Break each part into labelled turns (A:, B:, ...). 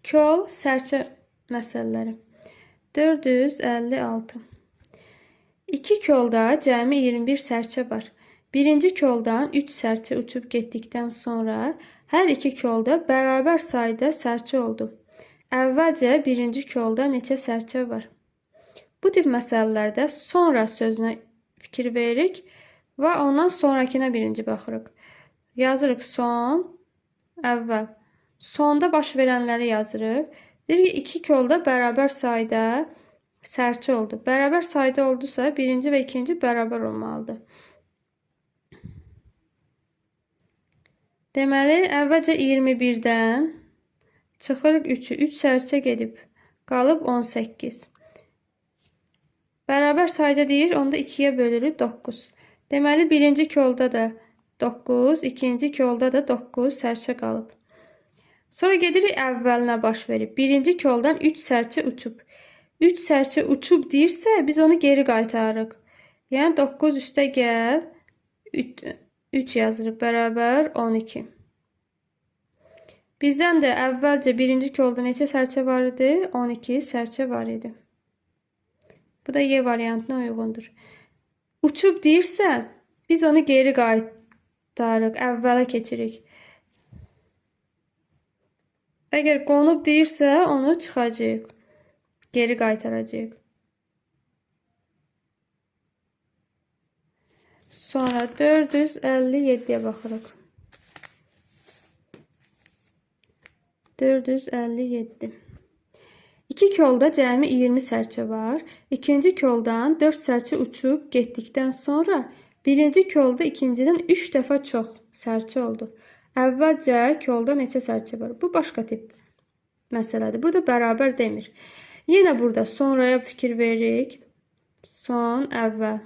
A: Kol sərçə məsələləri. 456. İki kolda cəmi 21 sərçə var. Birinci koldan 3 sərçə uçub getdikdən sonra hər iki kolda bərabər sayda sərçə oldu. Əvvəlcə birinci kolda neçə sərçə var? Bu tip məsələlərdə sonra sözünə fikir veririk və ondan sonrakına birinci baxırıq. Yazırıq son, əvvəl. Sonda baş verənləri yazırıq. Deyir ki, iki kolda bərabər sayda sərçə oldu. Bərabər sayda oldusa, birinci və ikinci bərabər olmalıdır. Deməli, əvvəlcə 21-dən çıxırıq 3-ü. 3 sərçə gedib, qalıb 18. Bərabər sayda deyir, onda 2-yə bölürük 9. Deməli, birinci kolda da 9, ikinci kolda da 9 sərçə qalıb. Sonra gedirik əvvəlinə baş verib. Birinci koldan 3 sərçə uçub. 3 sərçə uçub deyirsə, biz onu geri qaytarırıq. Yəni 9 üstə gəl 3 yazırıq, bərabər 12. Bizdən də əvvəlcə birinci kolda neçə sərçə var idi? 12 sərçə var idi. Bu da Y variantına uyğundur. Uçub deyirsə, biz onu geri qaytarırıq, əvvələ keçirik. Əgər qonub deyirsə, onu çıxacaq, geri qaytaracaq. Sonra 457-yə baxırıq. 457. İki kolda cəmi 20 sərçə var. İkinci koldan 4 sərçə uçub getdikdən sonra birinci kolda ikincidən 3 dəfə çox sərçə oldu. Əvvəlcə kolda neçə sərçə var? Bu başqa tip məsələdir. Burada bərabər demir. Yenə burada sonraya fikir veririk. Son, əvvəl.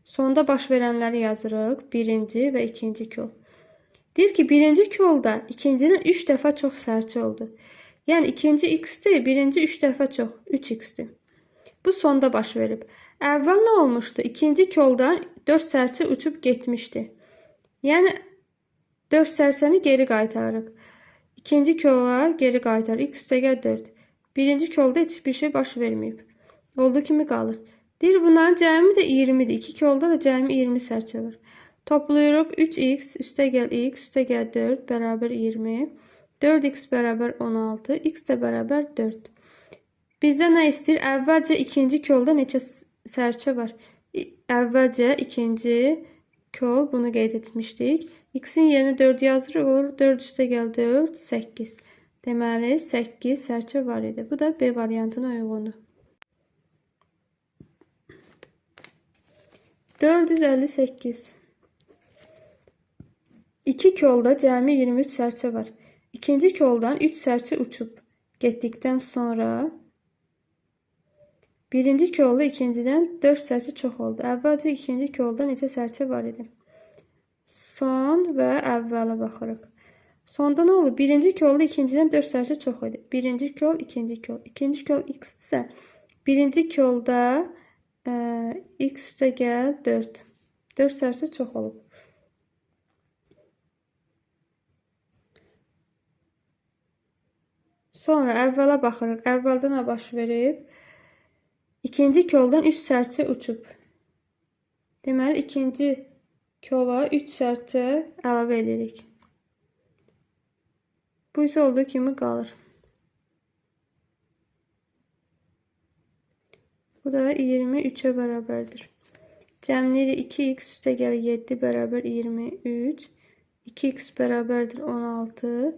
A: Sonda baş verənləri yazırıq. Birinci və ikinci kol. Deyir ki, birinci kolda ikincidən 3 dəfə çox sərçə oldu. Yəni ikinci x-dir, birinci 3 dəfə çox, 3x-dir. Bu sonda baş verib. Əvvəl nə olmuşdu? İkinci koldan 4 sərçə uçub getmişdi. Yəni 4 sərçəni geri qaytarırıq. İkinci kola geri qaytarırıq. X üstə gəl 4. Birinci kolda heç bir şey baş verməyib. Olduğu kimi qalır. Deyir, bunların cəmi də 20-dir. İki kolda da cəmi 20 sərçə var. Toplayırıq. 3x üstə gəl x üstə gəl 4 bərabər 20. 4x bərabər 16. X də bərabər 4. Bizdə nə istəyir? Əvvəlcə ikinci kolda neçə sərçə var? Əvvəlcə ikinci kol, bunu qeyd etmişdik. X-in yerinə 4 yazırıq, olur 4 üstə gəl 4, 8. Deməli, 8 sərçə var idi. Bu da B variantına uyğundur. 458. İki kolda cəmi 23 sərçə var. İkinci koldan 3 sərçə uçub getdikdən sonra birinci kolda ikincidən 4 sərçə çox oldu. Əvvəlcə ikinci kolda neçə sərçə var idi? Son və əvvələ baxırıq. Sonda nə olur? Birinci kolda ikincidən 4 sərçə çox idi. Birinci kol, ikinci kol. İkinci kol x-dirsə, birinci kolda x üstə gəl 4. 4 sərçə çox olub. Sonra əvvələ baxırıq. Əvvəldə nə baş verib? İkinci koldan 3 sərçə uçub. Deməli, ikinci kola 3 sərçə əlavə edirik. Bu isə olduğu kimi qalır. Bu da 23-ə bərabərdir. Cəmləyirik 2x üstə gəl 7 bərabər 23. 2x bərabərdir 16.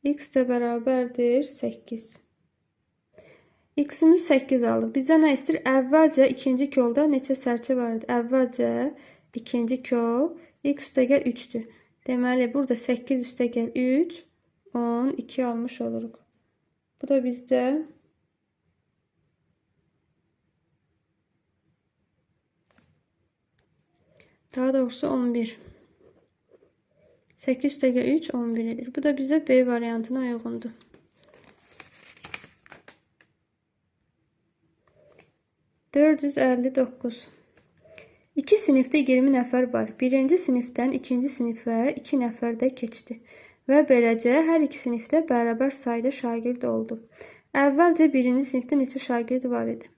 A: X də bərabərdir 8. X-imiz 8 aldıq. Bizdə nə istəyir? Əvvəlcə ikinci kolda neçə sərçə var idi? Əvvəlcə ikinci kol x üstə gəl 3-dür. Deməli, burada 8 üstə gəl 3, 10, 2 almış oluruq. Bu da bizdə daha doğrusu 11. 8 üstə gəl 3, 11 edir. Bu da bizə B variantına uyğundur. 459. İki sinifdə 20 nəfər var. Birinci sinifdən ikinci sinifə 2 nəfər də keçdi. və beləcə hər iki sinifdə bərabər sayda şagird oldu. Əvvəlcə birinci sinifdə neçə şagird var idi?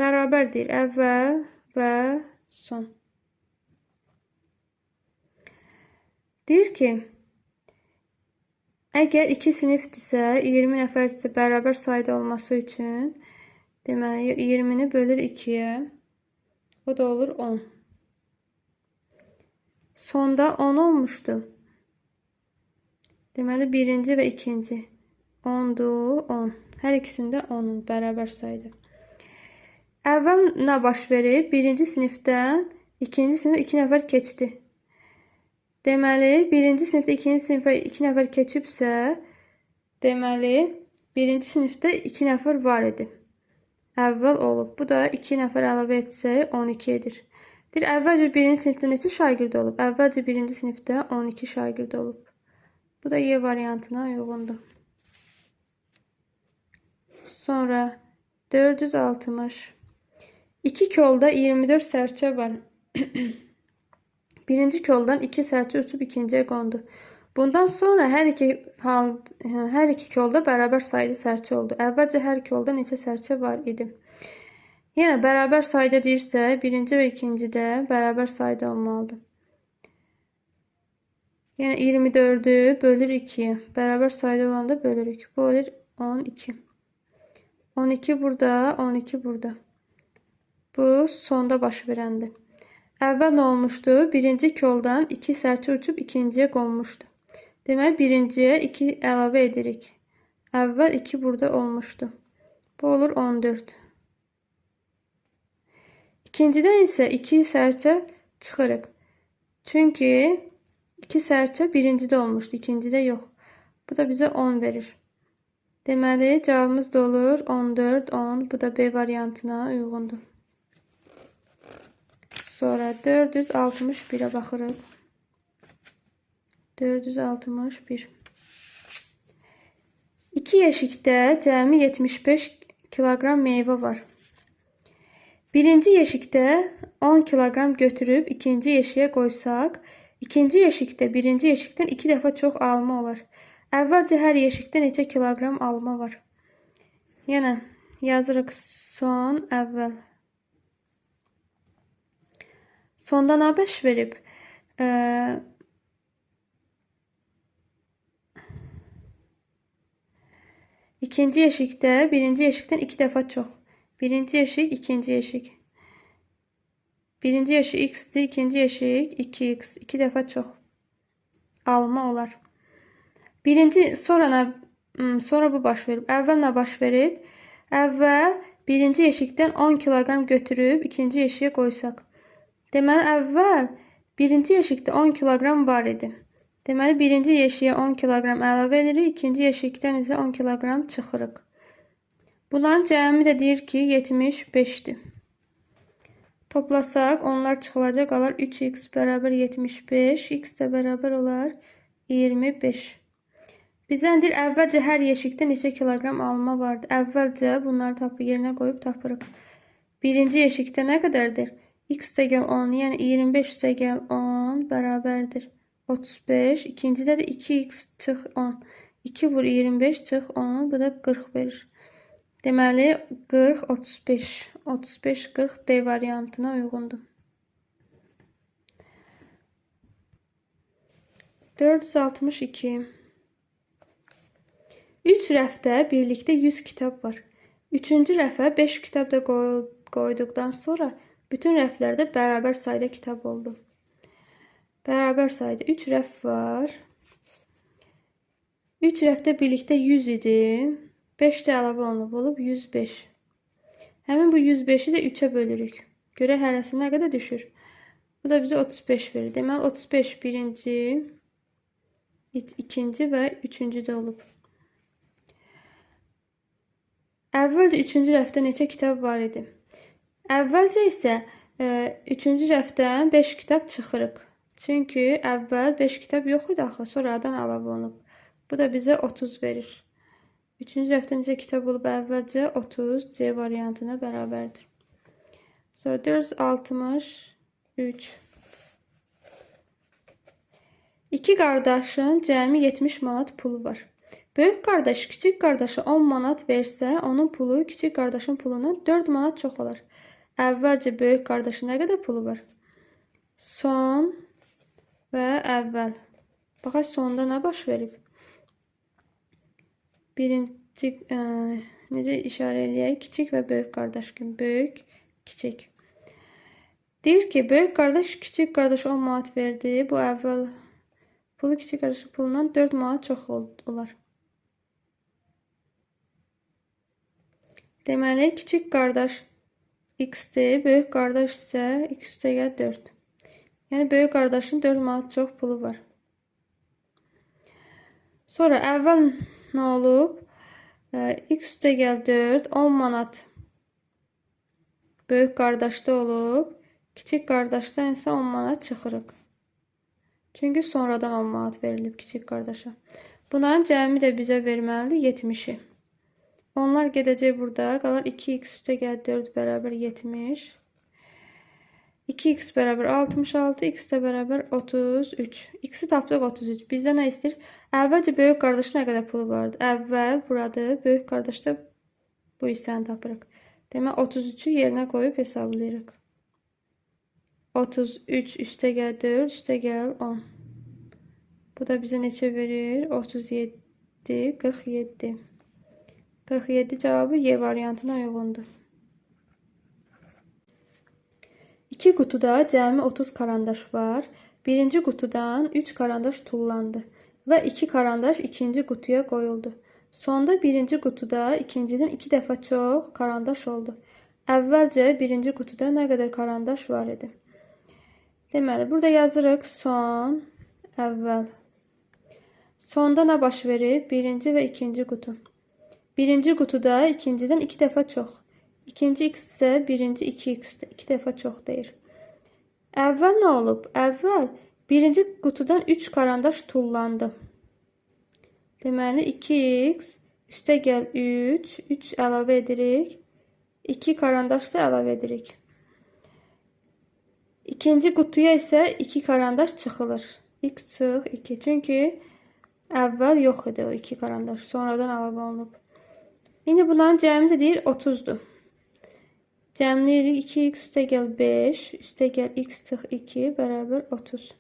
A: Bərabər deyir. Əvvəl və son. Deyir ki, əgər iki sinifdirsə, 20 nəfərdirsə bərabər sayda olması üçün deməli 20-ni bölür 2-yə. O da olur 10. Sonda 10 olmuşdu. Deməli birinci və ikinci 10'dur, 10. Hər ikisində 10'un bərabər sayda. Əvvəl nə baş verib? Birinci sinifdən ikinci sinifə 2 nəfər keçdi. Deməli, birinci sinifdə ikinci sinifə 2 nəfər keçibsə, deməli, birinci sinifdə 2 nəfər var idi. Əvvəl olub. Bu da 2 nəfər əlavə etsək 12 edir. Deyir, əvvəlcə birinci sinifdə neçə şagird olub? Əvvəlcə birinci sinifdə 12 şagird olub. Bu da Y variantına uyğundur. Sonra 460. İki kolda 24 sərçə var. Birinci koldan 2 sərçə uçub ikinciyə qondu. Bundan sonra hər iki kolda bərabər sayda sərçə oldu. Əvvəlcə hər kolda neçə sərçə var idi? Yenə bərabər sayda deyirsə, birinci və ikincidə bərabər sayda olmalıdır. Yəni 24'ü bölür 2'ye. Bərabər sayda olanda bölürük. Bu olur 12. 12 burada, 12 burada. Bu sonda baş verəndir. Əvvəl nə olmuşdu? Birinci koldan 2 sərçə uçub ikinciyə qonmuşdu. Deməli, birinciyə 2 əlavə edirik. Əvvəl 2 burada olmuşdu. Bu olur 14. İkincidən isə 2 sərçə çıxırıq. Çünki 2 sərçə birincidə olmuşdu, ikincidə yox. Bu da bizə 10 verir. Deməli, cavabımız da olur 14, 10. Bu da B variantına uyğundur. Sonra 461'ə baxırıq. 461. 2 yeşikdə cəmi 75 kiloqram meyvə var. Birinci yeşikdə 10 kiloqram götürüb ikinci yeşiyə qoysaq, ikinci yeşikdə birinci yeşikdən 2 dəfə çox alma olar. Əvvəlcə hər yeşikdə neçə kiloqram alma var? Yenə yazırıq son, əvvəl. Sonda nə baş verib? İkinci yeşikdə birinci yeşikdən 2 dəfə çox. Birinci yeşik, ikinci yeşik. Birinci yeşik x'dir, ikinci yeşik 2x. 2 dəfə çox alma olar. Sonra bu baş verib. Əvvəl nə baş verib? Əvvəl birinci yeşikdən 10 kiloqram götürüb ikinci yeşiyə qoysaq. Deməli, əvvəl birinci yeşikdə 10 kiloqram var idi. Deməli, birinci yeşiyə 10 kiloqram əlavə edirik, ikinci yeşikdən isə 10 kiloqram çıxırıq. Bunların cəmi də deyir ki, 75'dir. Toplasaq, onlar çıxılacaq, qalar 3x bərabər 75, x də bərabər olar 25. Bizdən deyir, əvvəlcə hər yeşikdə neçə kiloqram alma vardı? Əvvəlcə bunları yerinə qoyub tapırıq. Birinci yeşikdə nə qədərdir? X təgəl 10, yəni 25 təgəl 10 bərabərdir 35. İkincidə də 2x çıx 10. 2 vur 25 çıx 10, bu da 40 verir. Deməli, 40, 35. 35, 40 D variantına uyğundur. 462. 3 rəfdə birlikdə 100 kitab var. 3-cü rəfə 5 kitab da qoyduqdan sonra bütün rəflərdə bərabər sayda kitab oldu. Bərabər sayda 3 rəf var. 3 rəfdə birlikdə 100 idi. 5 də əlavə olub 105. Həmin bu 105'i də 3'ə bölürük. Görək hərəsi nə qədər düşür. Bu da bizə 35 verir. Deməli 35 birinci, ikinci və üçüncüdə olub. Əvvəlcə 3-cü rəfdə neçə kitab var idi? Əvvəlcə isə 3-cü rəfdən 5 kitab çıxırıq. Çünki əvvəl 5 kitab yox idi axı, sonradan əlavə olunub. Bu da bizə 30 verir. 3-cü rəfdə necə kitab olub? Əvvəlcə 30 C variantına bərabərdir. Sonra 463. İki qardaşın cəmi 70 manat pulu var. Böyük qardaş kiçik qardaşa 10 manat versə, onun pulu kiçik qardaşın pulundan 4 manat çox olar. Əvvəlcə böyük qardaşın nə qədər pulu var? Son və əvvəl. Baxaq sonda nə baş verib? Birinci necə işarə eləyək? Kiçik və böyük qardaş kimi. Böyük, kiçik. Deyir ki, böyük qardaş kiçik qardaşa 10 manat verdi. Bu əvvəl pulu kiçik qardaşın pulundan 4 manat çox olar. Deməli, kiçik qardaş x-dir, böyük qardaş isə x üstəgəl 4. Yəni, böyük qardaşın 4 manat çox pulu var. Sonra əvvəl nə olub? X üstəgəl 4, 10 manat böyük qardaşda olub. Kiçik qardaşdan isə 10 manat çıxırıq. Çünki sonradan 10 manat verilib kiçik qardaşa. Bunların cəmi də bizə verməlidir 70-i. Onlar gedəcək burada. Qalar 2x üstəgəl 4 bərabər 70. 2x bərabər 66, x də bərabər 33. X-i tapdıq 33. Bizdə nə istəyir? Əvvəlcə böyük qardaşın nə qədər pulu vardı? Əvvəl buradır. Böyük qardaşda bu hissəni tapırıq. Demək 33-ü yerinə qoyub hesablayırıq. 33 üstəgəl 4 üstəgəl 10. Bu da bizə neçə verir? 37, 47. 47 cavabı Y variantına uyğundur. İki qutuda cəmi 30 karandaş var. Birinci qutudan 3 karandaş tullandı və 2 karandaş ikinci qutuya qoyuldu. Sonda birinci qutuda ikincidən 2 dəfə çox karandaş oldu. Əvvəlcə birinci qutuda nə qədər karandaş var idi? Deməli, burada yazırıq son, əvvəl. Sonda nə baş verir? Birinci və ikinci qutu. Birinci qutuda ikincidən 2 dəfə çox. İkinci x isə birinci 2x-dir. 2 dəfə çox deyir. Əvvəl nə olub? Əvvəl birinci qutudan 3 karandaş tullandı. Deməli, 2x üstəgəl 3. 3 əlavə edirik. 2 karandaş da əlavə edirik. İkinci qutuya isə 2 karandaş çıxılır. X çıx 2. Çünki əvvəl yox idi o 2 karandaş. Sonradan əlavə olunub. İndi bunların cəmi də deyir 30'dur. Cəmləyirik 2x üstəgəl 5 üstəgəl x çıx 2 bərabər 30.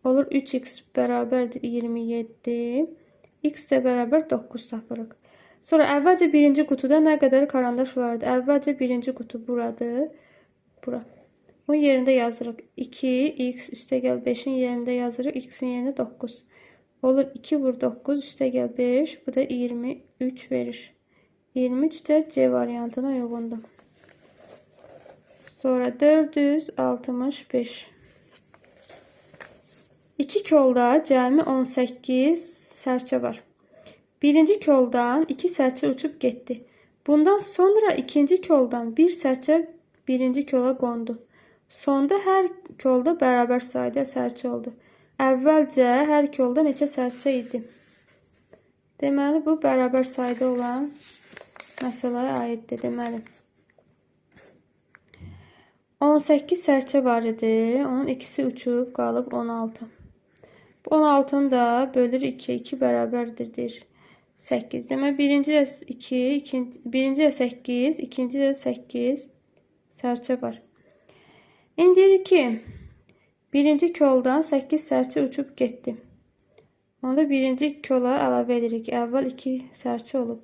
A: Olur 3x bərabərdir 27. X də bərabər 9 tapırıq. Sonra əvvəlcə birinci qutuda nə qədər karandaş vardı? Əvvəlcə birinci qutu buradır. Bura. Bunun yerində yazırıq. 2x üstəgəl 5'in yerində yazırıq. X'in yerində 9. Olur 2 vur 9 üstəgəl 5. Bu da 23 verir. 23 də C variantına uyğundur. Sonra 465. İki kolda cəmi 18 sərçə var. Birinci koldan 2 sərçə uçub getdi. Bundan sonra ikinci koldan bir sərçə birinci kola qondu. Sonda hər kolda bərabər sayda sərçə oldu. Əvvəlcə hər kolda neçə sərçə idi? Deməli, bu bərabər sayda olan məsələyə aiddir. Deməli, 18 sərçə var idi. Onun ikisi uçub qalıb 16. Bu 16'nı da bölür 2. 2 bərabərdir deyir. 8. Demək, birinci də 2, birinci də 8, ikinci də 8 sərçə var. İndi deyir ki, birinci koldan 8 sərçə uçub getdi. Onda birinci kola əlavə edirik. Əvvəl 2 sərçə olub.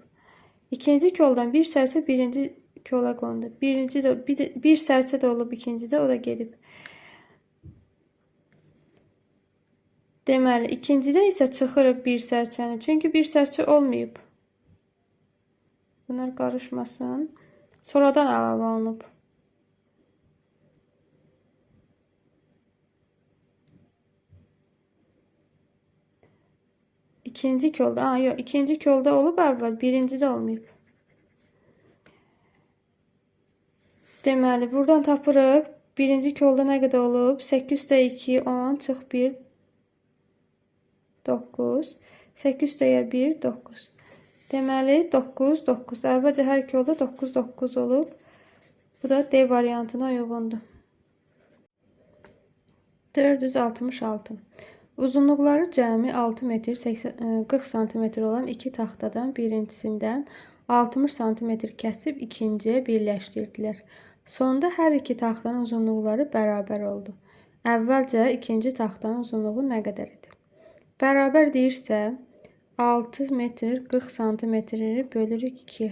A: İkinci koldan bir sərçə birinci kola qondu. Bir sərçə də olub ikincidə, o da gedib. Deməli, ikincidə isə çıxırıq bir sərçəni. Çünki bir sərçə olmayıb. Bunlar qarışmasın. Sonradan əlavə olunub. İkinci kolda, yox, ikinci kolda olub əvvəl, birincidə olmayıb. Deməli, buradan tapırıq. Birinci kolda nə qədər olub? 8 üstə 2, 10, çıx 1, 9. 8 üstəyə 1, 9. Deməli, 9, 9. Əvvəlcə hər kolda 9, 9 olub. Bu da D variantına uyğundur. 466. Uzunluqları cəmi 6 metr 40 sm olan iki taxtadan birincisindən 60 sm kəsib ikinciyə birləşdirdilər. Sonda hər iki taxtanın uzunluqları bərabər oldu. Əvvəlcə ikinci taxtanın uzunluğu nə qədər idi? Bərabər deyirsə 6 metr 40 sm bölürük 2.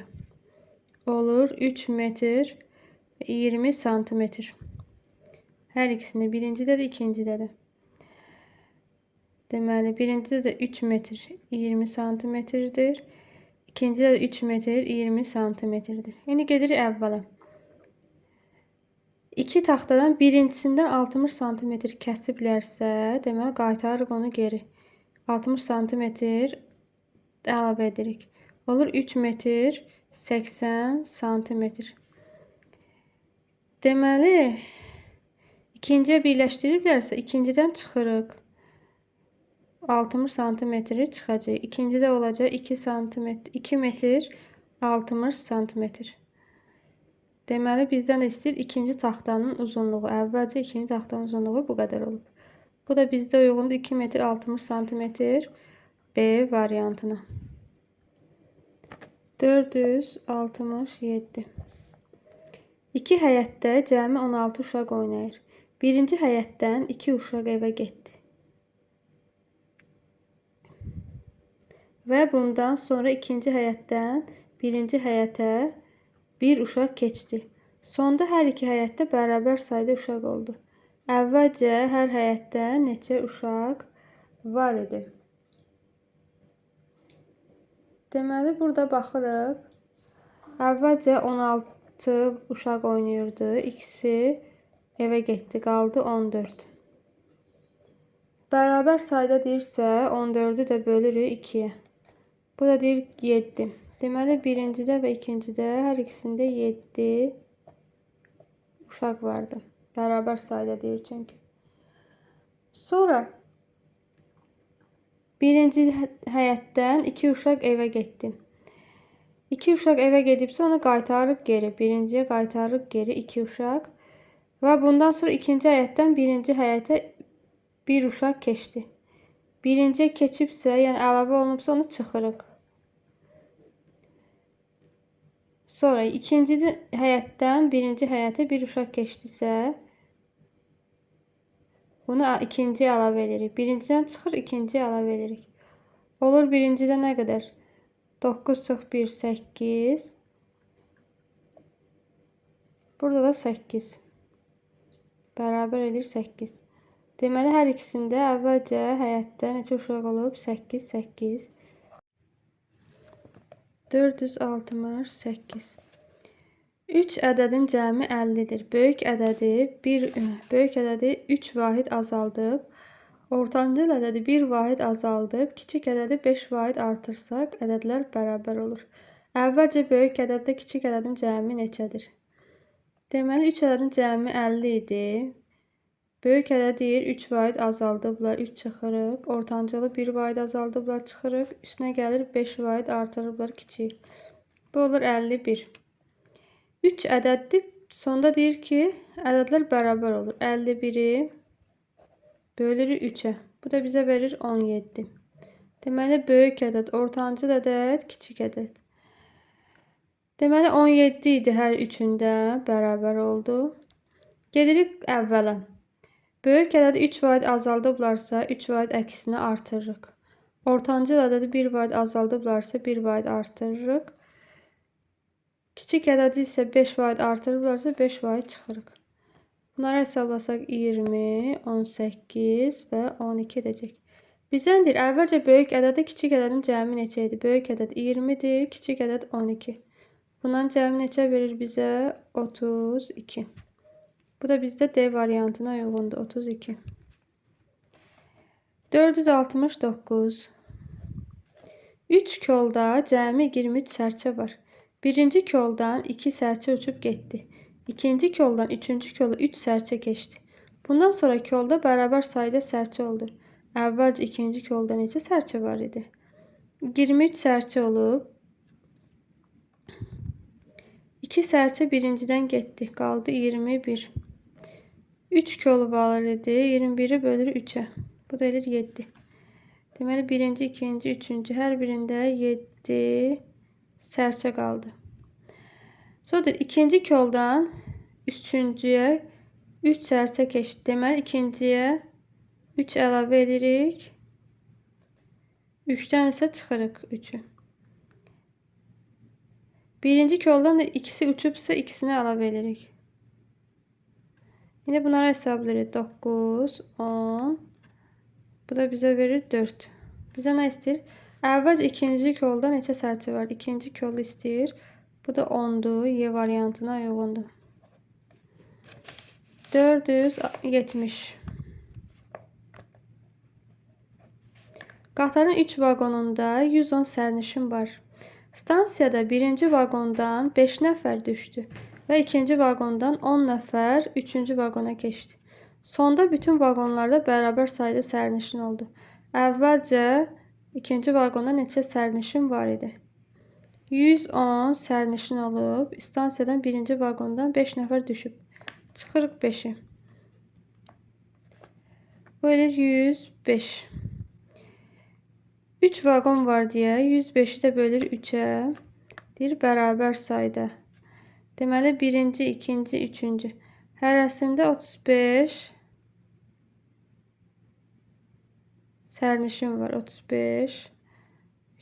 A: Olur 3 metr 20 sm. Hər ikisini birincidə də ikincidə də. Deməli, birincidə də 3 metr 20 santimetrdir. İkincidə də 3 metr 20 santimetrdir. İndi gedirik əvvəla. İki taxtadan birincisindən 60 santimetr kəsiblərsə, deməli, qaytarırıq onu geri. 60 santimetr əlavə edirik. Olur 3 metr 80 santimetr. Deməli, ikinciyə birləşdiriblərsə, ikincidən çıxırıq. 60 santimetri çıxacaq. İkincidə olacaq 2 metr 60 santimetr. Deməli, bizdən istəyir ikinci taxtanın uzunluğu. Əvvəlcə ikinci taxtanın uzunluğu bu qədər olub. Bu da bizdə uyğundur 2 metr 60 santimetr B variantına. 467. İki həyətdə cəmi 16 uşaq oynayır. Birinci həyətdən 2 uşaq evə getdi. Və bundan sonra ikinci həyətdən birinci həyətə bir uşaq keçdi. Sonda hər iki həyətdə bərabər sayda uşaq oldu. Əvvəlcə hər həyətdə neçə uşaq var idi? Deməli, burada baxırıq. Əvvəlcə 16 uşaq oynayırdı. İkisi evə getdi. Qaldı 14. Bərabər sayda deyirsə 14'ü də bölürük 2'yə. Bu da deyir 7. Deməli, birincidə və ikincidə hər ikisində 7 uşaq vardı. Bərabər sayda deyir çünki. Sonra birinci həyətdən 2 uşaq evə getdi. 2 uşaq evə gedibsə onu qaytarıb geri. Birinciyə qaytarıb geri 2 uşaq. Və bundan sonra ikinci həyətdən birinci həyətə bir uşaq keçdi. Birinciyə keçibsə, yəni əlavə olunubsa onu çıxırıq. Sonra ikinci həyətdən birinci həyətə bir uşaq keçdisə, bunu ikinciyə əlavə edirik. Birincidən çıxır, ikinciyə əlavə edirik. Olur birincidə nə qədər? 9 çıx 1, 8. Burada da 8. Bərabər edir 8. Deməli, hər ikisində əvvəlcə həyətdə neçə uşaq olub? 8, 8. 468. 3 ədədin cəmi 50'dir. Böyük ədədi 3 vahid azaldıb, ortancıl ədədi 1 vahid azaldıb, kiçik ədədi 5 vahid artırsaq, ədədlər bərabər olur. Əvvəlcə böyük ədəddə kiçik ədədin cəmi neçədir? Deməli, 3 ədədin cəmi 50 idi. Böyük ədəd deyir 3 vahid azaldıblar, 3 çıxırıq. Ortancılı 1 vahid azaldıblar, çıxırıq. Üstünə gəlir 5 vahid artırıblar, kiçik. Bu olur 51. 3 ədəddir. Sonda deyir ki, ədədlər bərabər olur. 51'i bölürük 3'ə. Bu da bizə verir 17. Deməli, böyük ədəd, ortancıl ədəd, kiçik ədəd. Deməli, 17 idi hər üçündə, bərabər oldu. Gedirik əvvələ. Böyük ədədi 3 vahid azaldıblarsa 3 vahid əksinə artırırıq. Ortancıl ədədi 1 vahid azaldıblarsa 1 vahid artırırıq. Kiçik ədədi isə 5 vahid artırıblarsa 5 vahid çıxırıq. Bunları hesablasaq 20, 18 və 12 edəcək. Bizdən deyir, əvvəlcə böyük ədədə kiçik ədədin cəmi neçə idi? Böyük ədəd 20'dir, kiçik ədəd 12. Bundan cəmi neçə verir bizə? 32. Bu da bizdə D variantına uyğundur. 32. 469. 3 kolda cəmi 23 sərçə var. Birinci koldan 2 sərçə uçub getdi. İkinci koldan üçüncü kola 3 sərçə keçdi. Bundan sonra kolda bərabər sayda sərçə oldu. Əvvəlcə ikinci kolda neçə sərçə var idi? 23 sərçə olub. 2 sərçə birincidən getdi. Qaldı 21. 3 kolu var idi. 21'i bölür 3'ə. Bu da edir 7. Deməli birinci, ikinci, üçüncü hər birində 7 sərçə qaldı. Sonra ikinci koldan üçüncüyə 3 sərçə keçdi. Deməli ikinciyə 3 əlavə edirik. 3'ten ise çıxırıq 3'ü. Birinci koldan da ikisi uçubsa ikisini əlavə edirik. Yine bunları hesablayırıq. 9, 10. Bu da bize verir 4. Bize ne istəyir? Əvvəlcə ikinci kolda neçə sərçə vardı? İkinci kolu istəyir. Bu da 10'dur. Y variantına uyğundur. 470. Qatarın 3 vaqonunda 110 sərnişin var. Stansiyada birinci vaqondan 5 nəfər düşdü və ikinci vaqondan 10 nəfər üçüncü vaqona keçdi. Sonda bütün vaqonlarda bərabər sayda sərnişin oldu. Əvvəlcə ikinci vaqonda neçə sərnişin var idi? 110 sərnişin olub. Stansiyadan birinci vaqondan 5 nəfər düşüb. Çıxırıq 5'i. Böyle 105. 3 vaqon var deyə 105'i də bölür 3'ə. Deyir bərabər sayda. Deməli birinci, ikinci, üçüncü. Hərəsində 35 sərnişin var. 35.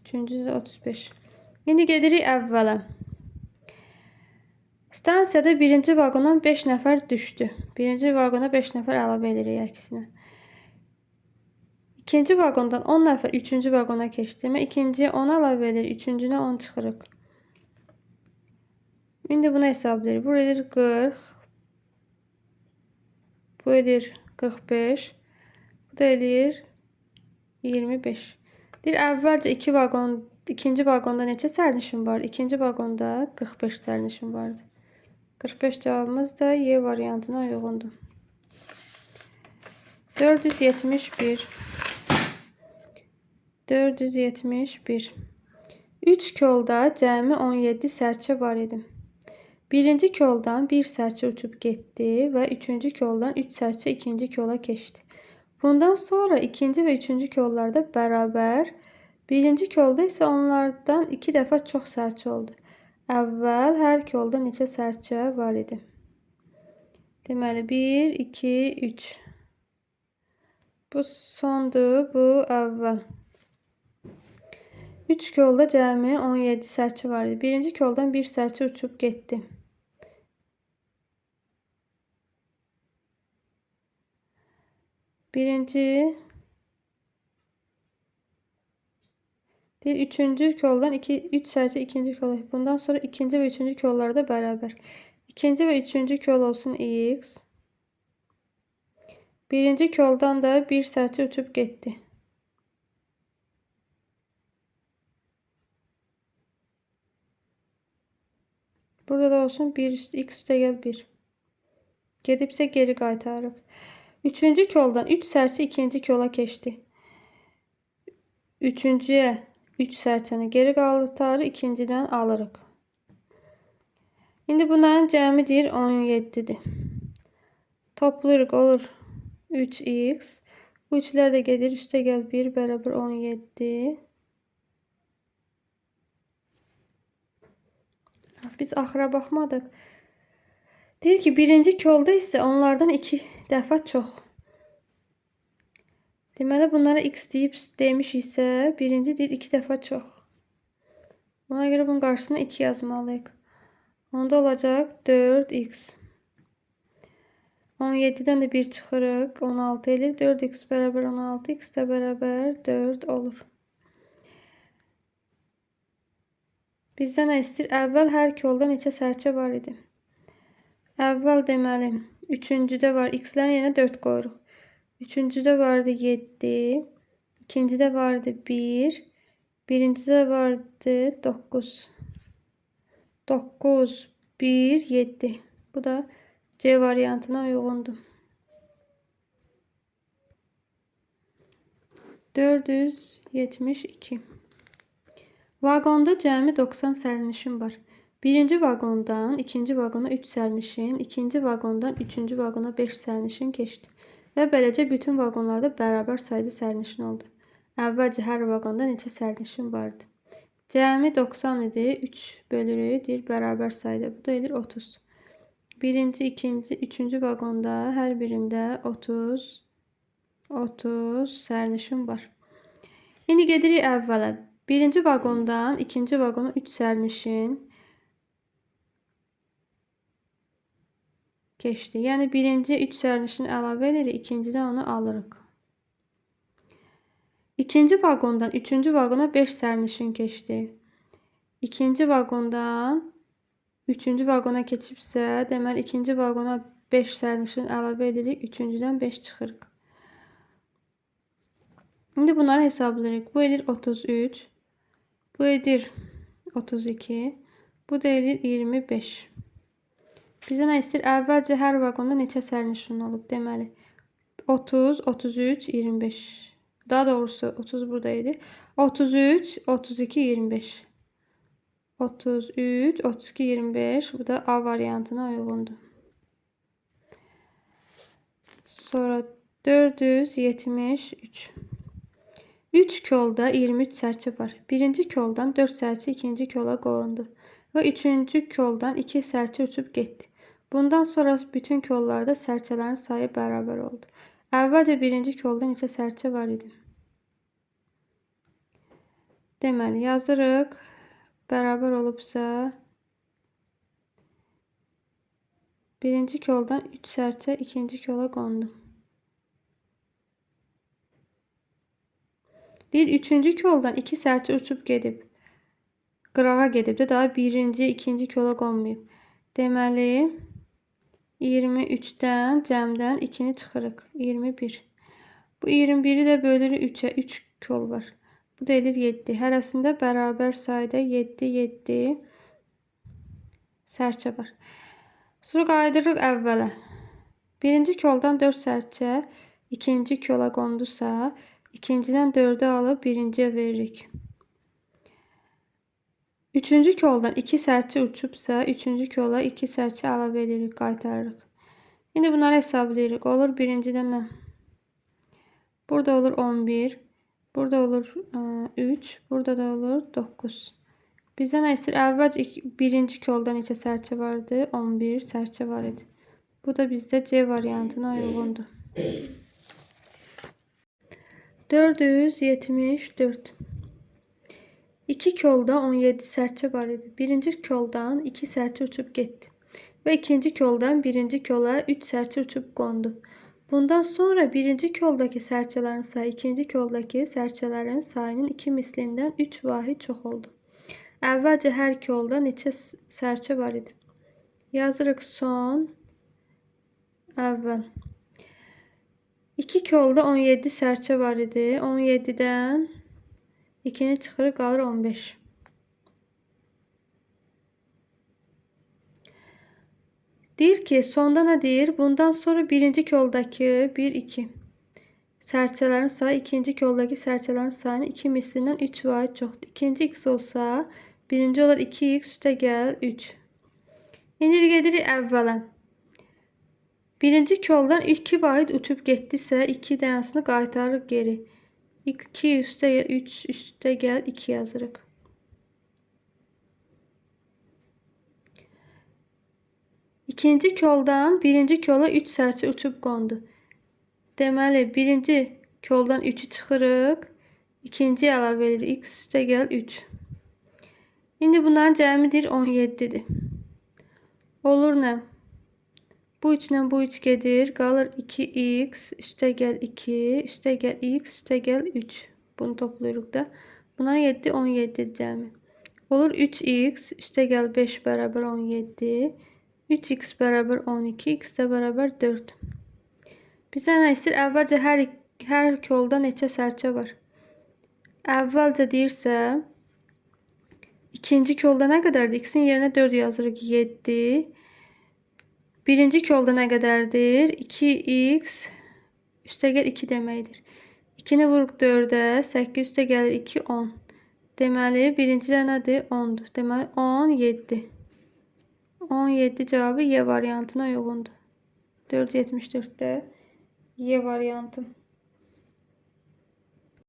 A: Üçüncü də 35. İndi gedirik əvvələ. Stansiyada birinci vaqondan 5 nəfər düşdü. Birinci vaqona 5 nəfər əlavə edirik əksinə. İkinci vaqondan 10 nəfər üçüncü vaqona keçdi. Demək ikinciyə 10 əlavə edir, üçüncünə 10 çıxırıq. İndi bunu hesablayırıq. Bu edir 40. Bu edir 45. Bu da edir 25. Deyir əvvəlcə ikinci vaqonda neçə sərnişin var? İkinci vaqonda 45 sərnişin vardı. 45 cavabımız da Y variantına uyğundur. 471. 471. 3 kolda cəmi 17 sərçə var idi. Birinci koldan bir sərçə uçub getdi və üçüncü koldan 3 sərçə ikinci kola keçdi. Bundan sonra ikinci və üçüncü kollarda bərabər, birinci kolda isə onlardan 2 dəfə çox sərçə oldu. Əvvəl hər kolda neçə sərçə var idi? Deməli 1, 2, 3. Bu sondur, bu əvvəl. 3 kolda cəmi 17 sərçə var idi. Birinci koldan bir sərçə uçub getdi. Birinci değil, üçüncü koldan 3 sərçə ikinci kola. Bundan sonra ikinci ve üçüncü kollarda beraber. İkinci ve üçüncü kol olsun X. Birinci koldan da bir sərçə uçub getdi. Burada da olsun 1 üstü x üstə gəl 1. Gedibsə geri qaytarıb. Üçüncü koldan 3 sərçə ikinci kola keçdi. Üçüncüyə 3 sərçəni geri qaytarıb ikincidən alırıq. İndi bunların cəmidir 17'dir. Toplayırıq olur 3x. Bu üçlər də gedir üstə gəl 1 bərabər 17. Biz axıra baxmadıq. Deyir ki birinci kolda isə onlardan 2 dəfə çox. Deməli bunlara x deyib demişiksə birinci deyir 2 dəfə çox. Buna görə bunun qarşısına 2 yazmalıyıq. Onda olacaq 4x. 17'den de 1 çıxırıq. 16 elir. 4x bərabər 16. X də bərabər 4 olur. Bizdən nə istəyir? Əvvəl hər kolda neçə sərçə var idi? Əvvəl deməli, üçüncüdə var. X-lərin yerinə 4 qoyuruq. Üçüncüdə vardı 7. İkincidə vardı 1. Birincidə vardı 9. 9, 1, 7. Bu da C variantına uyğundur. 472. Vaqonda cəmi 90 sərnişin var. Birinci vaqondan ikinci vaqona 3 sərnişin, ikinci vaqondan üçüncü vaqona 5 sərnişin keçdi. və beləcə bütün vaqonlarda bərabər sayda sərnişin oldu. Əvvəlcə hər vaqonda neçə sərnişin vardı? Cəmi 90 idi. 3 bölürük, deyir bərabər sayda. Bu da edir 30. Birinci, ikinci, üçüncü vaqonda hər birində 30 sərnişin var. İndi gedirik əvvələ. Birinci vaqondan ikinci vaqona 3 sərnişin keçdi. Yəni birinci 3 sərnişin əlavə edirik, ikincidən onu alırıq. İkinci vaqondan üçüncü vaqona 5 sərnişin keçdi. İkinci vaqondan üçüncü vaqona keçibsə, deməli ikinci vaqona 5 sərnişin əlavə edirik, üçüncüdən 5 çıxırıq. İndi bunları hesablayırıq. Bu edir 33, bu edir 32, bu da edir 25. Bizə nə istəyir? Əvvəlcə hər vaqonda neçə sərnişin olub? Deməli 30, 33, 25. Daha doğrusu 30 buradaydı. 33, 32, 25. 33, 32, 25. Bu da A variantına uyğundur. Sonra 473. 3 kolda 23 sərçə var. Birinci koldan 4 sərçə ikinci kola qoyuldu. Və üçüncü koldan 2 sərçə uçub getdi. Bundan sonra bütün kollarda sərçələrin sayı bərabər oldu. Əvvəlcə birinci kolda neçə sərçə var idi? Deməli, yazırıq. Bərabər olubsa, birinci koldan 3 sərçə ikinci kola qondu. Deyir, üçüncü koldan 2 sərçə uçub gedib. Qırağa gedib də daha birinci, ikinci kola qonmayıb. Deməli, 23-dən cəmdən 2-ni çıxırıq. 21. Bu 21-i də bölürük 3-ə. 3 kol var. Bu da edir 7. Hərəsində bərabər sayda 7 sərçə var. Sonra qaydırıq əvvələ. Birinci koldan 4 sərçə ikinci kola qondusa, ikincidən 4'ü alıb birinciyə veririk. Üçüncü koldan 2 sərçə uçubsa, üçüncü kola 2 sərçə əlavə edirik, qaytarırıq. İndi bunları hesablayırıq. Olur birincidən nə? Burada olur 11. Burada olur 3. Burada da olur 9. Bizə nə istəyir? Əvvəlcə birinci kolda neçə sərçə vardı? 11 sərçə var idi. Bu da bizdə C variantına uyğundur. 474. 2 kolda 17 sərçə var idi. Birinci koldan 2 sərçə uçub getdi. Və ikinci koldan birinci kola 3 sərçə uçub qondu. Bundan sonra birinci koldakı sərçələrin sayı ikinci koldakı sərçələrin sayının 2 mislindən 3 vahid çox oldu. Əvvəlcə hər kolda neçə sərçə var idi? Yazırıq son, əvvəl. 2 kolda 17 sərçə var idi. 17'dən 2'ni çıxırıq, qalır 15. Deyir ki, sonda nə deyir? Bundan sonra birinci koldakı 1, 2 sərçələrin sayı ikinci koldakı sərçələrin sayının 2 mislindən 3 vahid çoxdur. İkinci x olsa, birinci olar 2x üstə gəl 3. İndi gedirik əvvələ. Birinci koldan 2 vahid uçub getdisə, 2 dənəsini qaytarırıq geri. 2 üstə 3 üstə gəl 2 yazırıq. İkinci koldan birinci kola 3 sərçə uçub qondu. Deməli, birinci koldan 3'ü çıxırıq. İkinci əlavə edirik. X üstə gəl 3. İndi bunların cəmidir 17'dir. Olur nə? Bu 3 ilə bu 3 gedir. Qalır 2x üstə gəl 2 üstə gəl x üstə gəl 3. Bunu toplayırıq da. Bunlar 7, 17'dir cəmi. Olur 3x üstə gəl 5 bərabər 17. 3x bərabər 12. X də bərabər 4. Bizə nə istəyir? Əvvəlcə hər kolda neçə sərçə var? Əvvəlcə deyirsə, ikinci kolda nə qədərdir? X'in yerinə 4 yazırıq 7. Birinci kolda nə qədərdir? 2x üstə gəl 2 deməkdir. 2'ni vuruq 4'ə, 8 üstə gəlir 2, 10. Deməli, birincidə nədir? 10'dur. Deməli, 17. 17 cavabı Y variantına uyğundur. 474'də Y variantı.